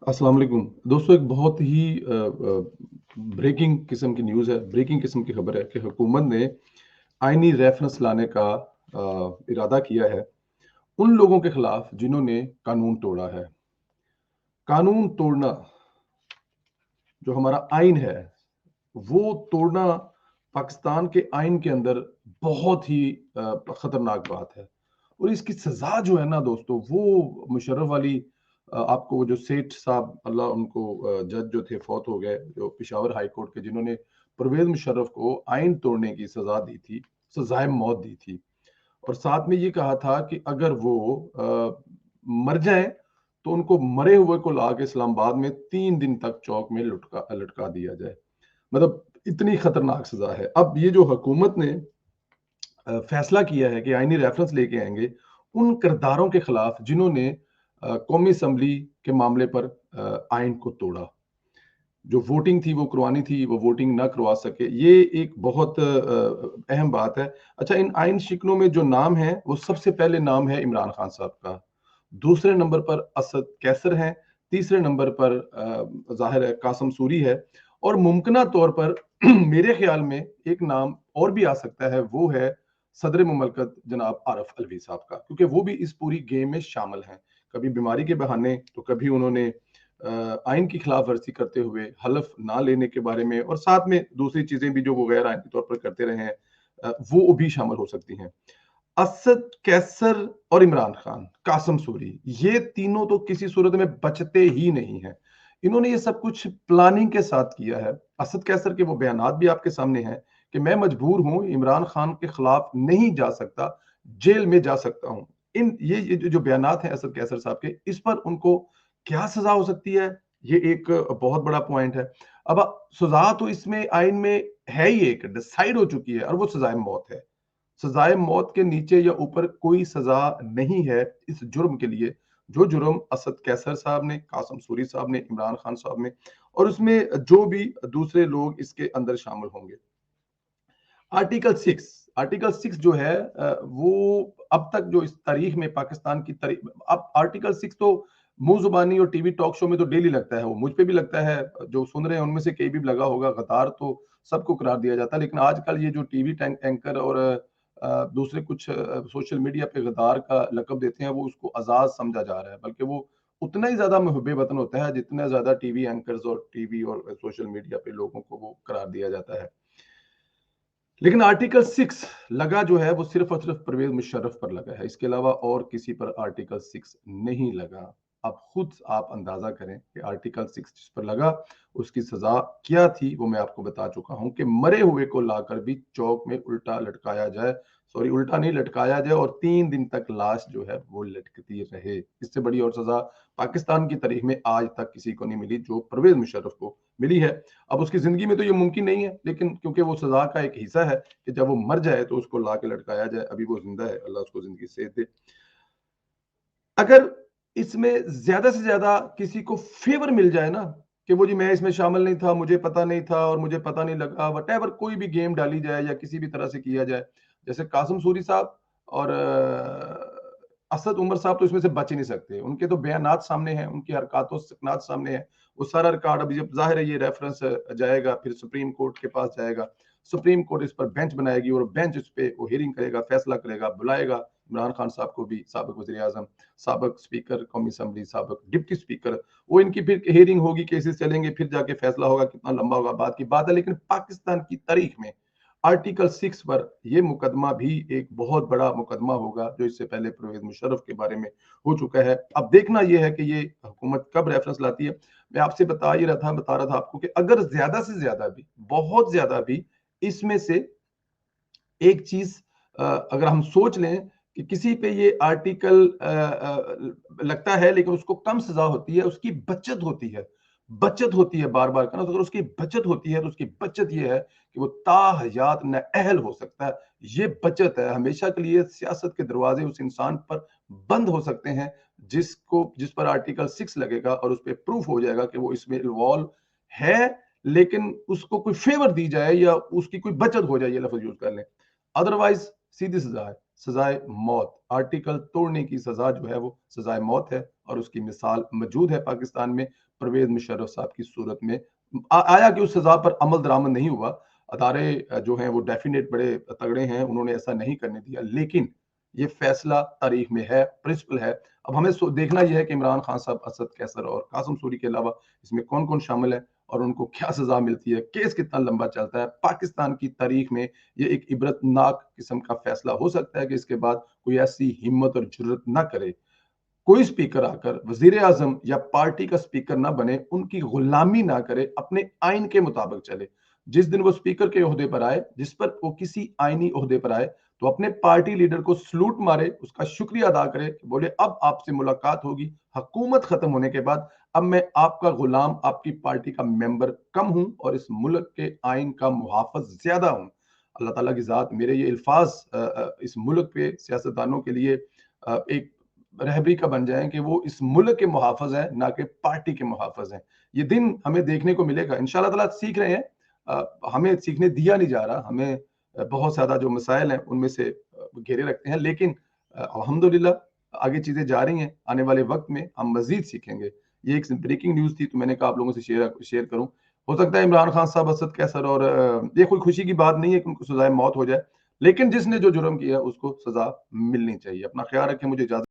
अस्सलाम वालेकुम दोस्तों, एक बहुत ही ब्रेकिंग किस्म की न्यूज़ है, ब्रेकिंग किस्म की खबर है कि हुकूमत ने आईनी रेफरेंस लाने का इरादा किया है उन लोगों के खिलाफ जिन्होंने कानून तोड़ा है। कानून तोड़ना जो हमारा आइन है, वो तोड़ना पाकिस्तान के आइन के अंदर बहुत ही खतरनाक बात है। और इसकी सजा जो है ना दोस्तों, वो मुशर्रफ वाली आपको वो जो सेठ साहब, अल्लाह उनको, जज जो थे फौत हो गए, जो पिशावर हाई कोर्ट के, जिन्होंने परवेज मुशर्रफ को आइन तोड़ने की सजा दी थी, सजाए मौत दी थी। और साथ में ये कहा था कि अगर वो मर जाएं तो उनको मरे हुए को लाके इस्लामाबाद में 3 दिन तक चौक में लुटका लटका दिया जाए। मतलब इतनी खतरनाक सजा है। अब ये जो हुकूमत ने फैसला किया है कि आईनी रेफरेंस लेके आएंगे उन किरदारों के खिलाफ जिन्होंने कौमी असम्बली के मामले पर आइन को तोड़ा। जो वोटिंग थी वो करवानी थी, वो वोटिंग ना करवा सके, ये एक बहुत अहम बात है। अच्छा, इन आइन शिकनों में जो नाम है, वो सबसे पहले नाम है इमरान खान साहब का, दूसरे नंबर पर असद कैसर हैं, तीसरे नंबर पर जाहिर है कासम सूरी है, और मुमकिना तौर पर मेरे ख्याल में एक नाम और भी आ सकता है, वो है सदर मुमलकत जनाब आरफ अलवी साहब का, क्योंकि वो भी इस पूरी गेम में शामिल हैं। कभी बीमारी के बहाने, तो कभी उन्होंने आइन की खिलाफ वर्जी करते हुए हलफ ना लेने के बारे में, और साथ में दूसरी चीजें भी जो वो गैर आइनी तौर पर करते रहे हैं, वो भी शामिल हो सकती हैं। असद कैसर और इमरान खान, कासम सूरी, ये तीनों तो किसी सूरत में बचते ही नहीं हैं। इन्होंने ये सब कुछ प्लानिंग के साथ किया है। असद कैसर के वो बयानात भी आपके सामने हैं कि मैं मजबूर हूं, इमरान खान के खिलाफ नहीं जा सकता, जेल में जा सकता हूं। ये जो बयानात हैं असद कैसर साहब के, इस पर उनको क्या सजा हो सकती है, ये एक बहुत बड़ा पॉइंट है। अब सजा तो इसमें आइन में है ही, एक डिसाइड हो चुकी है, और वो सजाए मौत है। सजाए मौत के नीचे या ऊपर कोई सजा नहीं है इस जुर्म के लिए, जो जुर्म असद कैसर साहब ने, कासम सूरी साहब ने, इमरान खान साहब ने, और उसमें जो भी दूसरे लोग इसके अंदर शामिल होंगे। आर्टिकल 6 जो है, वो अब तक जो इस तारीख में पाकिस्तान की तारीख, अब आर्टिकल 6 तो मुंह जुबानी और टीवी टॉक शो में तो डेली लगता है, वो मुझ पे भी लगता है, जो सुन रहे हैं उनमें से कई भी लगा होगा। गद्दार तो सबको करार दिया जाता है, लेकिन आजकल ये जो टीवी एंकर और दूसरे कुछ सोशल मीडिया पे गद्दार का लकब देते हैं, वो उसको आजाद समझा जा रहा है, बल्कि वो उतना ही ज्यादा मुहब्बे वतन होता है जितना ज्यादा टीवी एंकर्स और टीवी और सोशल मीडिया पे लोगों को वो करार दिया जाता है। लेकिन आर्टिकल 6 लगा जो है, वो सिर्फ और सिर्फ परवेज मुशर्रफ पर लगा है, इसके अलावा और किसी पर आर्टिकल 6 नहीं लगा। अब खुद आप अंदाजा करें कि आर्टिकल 6 जिस पर लगा, उसकी सजा क्या थी, वो मैं आपको बता चुका हूं कि मरे हुए को लाकर भी चौक में उल्टा लटकाया जाए, सॉरी उल्टा नहीं लटकाया जाए, और 3 दिन तक लाश जो है वो लटकती रहे। इससे बड़ी और सजा पाकिस्तान की तारीख में आज तक किसी को नहीं मिली जो परवेज मुशर्रफ को मिली है। अब उसकी जिंदगी में तो ये मुमकिन नहीं है, लेकिन क्योंकि वो सजा का एक हिस्सा है कि जब वो मर जाए तो उसको ला के लटकाया जाए। अभी वो जिंदा है, अल्लाह उसको जिंदगी सेहत दे। अगर इसमें ज्यादा से ज्यादा किसी को फेवर मिल जाए ना, कि वो जी मैं इसमें शामिल नहीं था, मुझे पता नहीं था और मुझे पता नहीं लगा, वट कोई भी गेम डाली जाए या किसी भी तरह से किया जाए, जैसे कासिम सूरी साहब और असद उमर साहब तो इसमें से बच ही नहीं सकते। उनके तो बयानात सामने हैं, उनकी हरकतों सकनात सामने है, वो सारा रिकॉर्ड। अभी जब जाहिर है ये रेफरेंस जाएगा, फिर सुप्रीम कोर्ट के पास जाएगा, सुप्रीम कोर्ट इस पर बेंच बनाएगी और बेंच इस पे वो हियरिंग करेगा, फैसला करेगा, बुलाएगा इमरान खान साहब को भी, साबिक वजीर आजम, साबिक स्पीकर कौमी असम्बली, साबिक डिप्टी स्पीकर, वो इनकी फिर हियरिंग होगी, केसेस चलेंगे, फिर जाके फैसला होगा। कितना लंबा होगा बात की बात है, लेकिन पाकिस्तान की तारीख में आर्टिकल 6 पर यह मुकदमा भी एक बहुत बड़ा मुकदमा होगा, जो इससे पहले परवेज मुशर्रफ के बारे में हो चुका है। अब देखना यह है कि ये हुकूमत कब रेफरेंस लाती है। मैं आपसे बता रहा था आपको कि अगर ज्यादा से ज्यादा भी, बहुत ज्यादा भी इसमें से एक चीज अगर हम सोच लें कि किसी पे ये आर्टिकल लगता है लेकिन उसको कम सजा होती है, उसकी बचत होती है, बचत होती है बार बार करना, तो अगर उसकी बचत होती है तो उसकी बचत ये है कि वो ताहयात नाअहल हो सकता है। ये बचत है, हमेशा के लिए सियासत के दरवाजे उस इंसान पर बंद हो सकते हैं जिस पर आर्टिकल 6 लगेगा और उस पर प्रूफ हो जाएगा कि वो इसमें इन्वॉल्व है, लेकिन उसको कोई फेवर दी जाए या उसकी कोई बचत हो जाए, ये लफ्ज यूज कर लें। अदरवाइज सीधी सजा है, सजाए मौत। आर्टिकल तोड़ने की सजा जो है वो सजाए मौत है, और उसकी मिसाल मौजूद है पाकिस्तान में परवेज मुशर्रफ साहब की सूरत में। आया कि उस सजा पर अमल दरामद नहीं हुआ। अदारे जो हैं वो डेफिनेट बड़े तगड़े हैं, उन्होंने ऐसा नहीं करने दिया, लेकिन ये फैसला तारीख में है, प्रिंसिपल है। अब हमें देखना यह है कि इमरान खान साहब, असद कैसर और कासिम सूरी के अलावा इसमें कौन कौन शामिल है और उनको क्या सजा मिलती है, केस कितना लंबा चलता है। पाकिस्तान की तारीख में ये एक इबरतनाक किस्म का फैसला हो सकता है कि इसके बाद कोई ऐसी हिम्मत और जुर्रत ना करे, कोई स्पीकर आकर वजीर आजम या पार्टी का स्पीकर ना बने, उनकी गुलामी ना करे, अपने आइन के मुताबिक चले। जिस दिन वो स्पीकर के ओहदे पर आए, जिस पर वो किसी आईनी ओहदे पर आए, तो अपने पार्टी लीडर को सलूट मारे, उसका शुक्रिया अदा करे, बोले अब आपसे मुलाकात होगी हुकूमत खत्म होने के बाद। अब मैं आपका गुलाम, आपकी पार्टी का मेंबर कम हूं और इस मुल्क के आइन का मुहाफिज ज्यादा हूं। अल्लाह ताला की जात मेरे ये अल्फाज इस मुल्क पे सियासतदानों के लिए एक रहबरी का बन जाएं कि वो इस मुल्क के मुहाफ़िज़ हैं, ना कि पार्टी के मुहाफ़िज़ हैं। ये दिन हमें देखने को मिलेगा। इंशाअल्लाह ताला सीख रहे हैं। हमें सीखने दिया नहीं जा रहा। हमें बहुत ज़्यादा जो मसाइल हैं, उनमें से घेरे रखते हैं। लेकिन अल्हम्दुलिल्लाह आगे चीज़ें जा रही हैं। आने वाले वक़्त में हम मज़ीद सीखेंगे। ये एक ब्रेकिंग न्यूज़ थी, तो मैंने कहा आप लोगों से शेयर करूँ। हो सकता है इमरान खान साहब, असद कैसर और ये कोई खुशी की बात नहीं है कि उनको सज़ाए मौत हो जाए। लेकिन जिसने जो जुर्म किया, उसको सज़ा मिलनी चाहिए। अपना ख़्याल रखें। मुझे इजाज़त